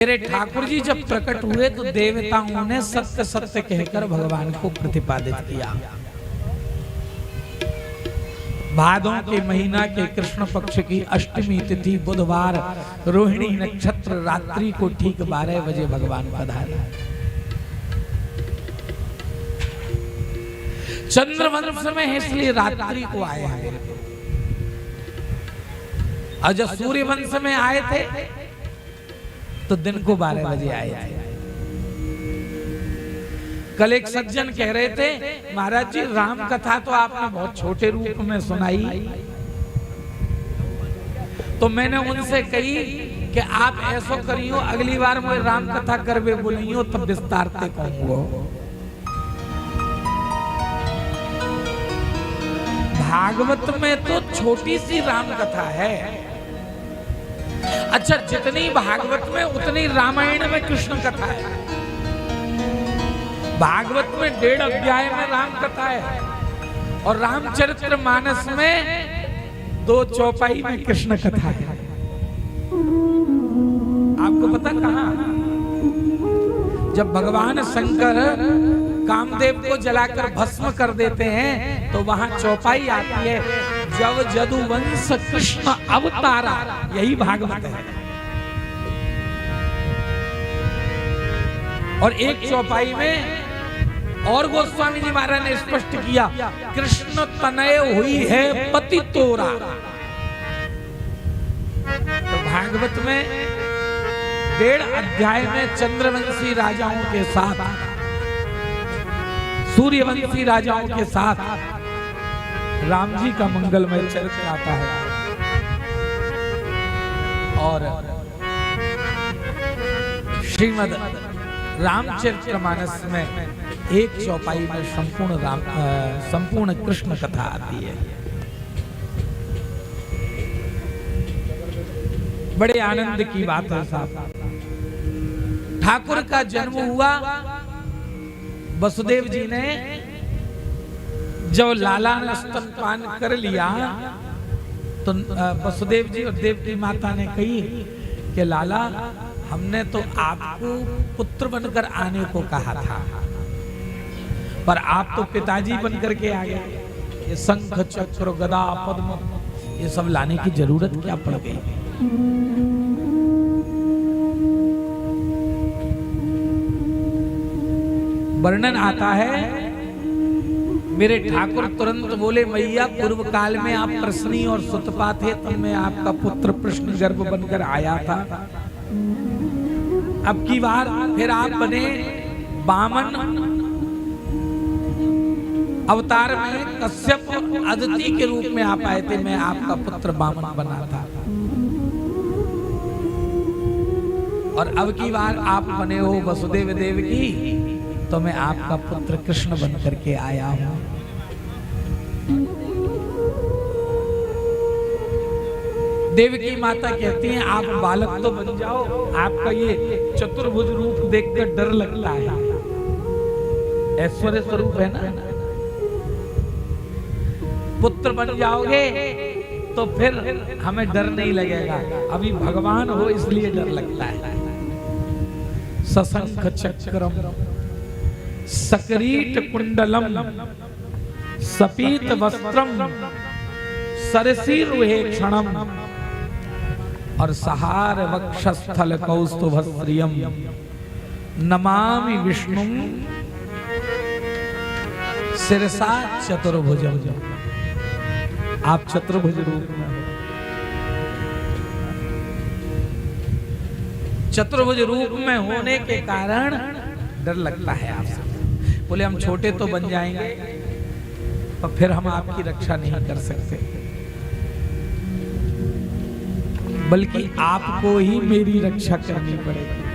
मेरे ठाकुर जी जब प्रकट हुए तो देवताओं ने सत्य सत्य कहकर भगवान को प्रतिपादित किया। भादों के महीना के कृष्ण पक्ष की अष्टमी तिथि बुधवार रोहिणी नक्षत्र रात्रि को ठीक 12 बजे भगवान पधारे। चंद्रवंश में है इसलिए रात्रि को आए हैं, और जब सूर्य वंश में आए थे तो दिन को 12 बजे आए थे। कल एक सज्जन कह रहे थे, महाराज जी राम कथा तो आपने बहुत छोटे रूप में सुनाई, तो मैंने उनसे कही कि आप ऐसा करियो अगली बार मुझे राम कथा करवे बोलियो तब विस्तार से कहूंगा। भागवत में तो छोटी सी राम कथा है। अच्छा, जितनी भागवत में उतनी रामायण में कृष्ण कथा है। भागवत में 1.5 अध्याय में राम कथा है और रामचरित्र मानस में 2 चौपाई में कृष्ण कथा है। आपको पता कहां? जब भगवान शंकर कामदेव को जलाकर भस्म कर देते हैं तो वहां चौपाई आती है, जब जदुवंश कृष्ण अवतारा, यही भागवत है। और एक चौपाई में और गोस्वामी जी महाराज ने स्पष्ट किया, कृष्ण तनय हुई है पति तोरा। तो भागवत में 1.5 अध्याय में चंद्रवंशी राजाओं के साथ, सूर्यवंशी राजाओं के साथ राम जी का मंगलमय चरित्र आता है। और श्रीमद् रामचरितमानस में एक चौपाई में संपूर्ण कृष्ण कथा आती है। बड़े आनंद की बात है साहब। ठाकुर का जन्म हुआ, वसुदेव जी ने जब लाला ने स्तनपान कर लिया तो वसुदेव जी और देवकी माता ने कही कि लाला, हमने तो आपको पुत्र बनकर आने को कहा था, पर आप तो पिताजी बनकर के आ गए। ये शंख चक्र गदा पद्म ये सब लाने की जरूरत क्या पड़ गई? वर्णन आता है, मेरे ठाकुर तुरंत बोले, मैया पूर्व काल में आप प्रश्नी और सुतपा थे, तब मैं आपका पुत्र प्रश्न गर्भ बनकर आया था। अब की बार फिर आप बने वामन अवतार में, कश्यप अदिति के रूप में आप आए थे, मैं आपका पुत्र वामन बना था। और अब की बार आप बने हो वसुदेव देवकी, तो मैं आपका पुत्र कृष्ण बन करके आया हूं। देवकी माता कहती हैं, आप बालक तो बन जाओ, आपका ये चतुर्भुज रूप देखकर डर लगता है। ऐश्वर्य स्वरूप है ना, पुत्र बन जाओगे तो फिर हमें डर नहीं लगेगा, अभी भगवान हो इसलिए डर लगता है। सशंख चक्रम सकरीट कुंडलम सपीत वस्त्रम सरसीरुहे क्षणम और सहार वक्षस्थल कौस्तुभश्रियम नमामि विष्णु शिरसा चतुर्भुजम। आप चतुर्भुज रूप में हो। चतुर्भुज रूप में होने के कारण डर लगता है आपसे। बोले हम छोटे तो बन जाएंगे और फिर हम आपकी रक्षा नहीं कर सकते, बल्कि आपको ही मेरी रक्षा करनी पड़ेगी।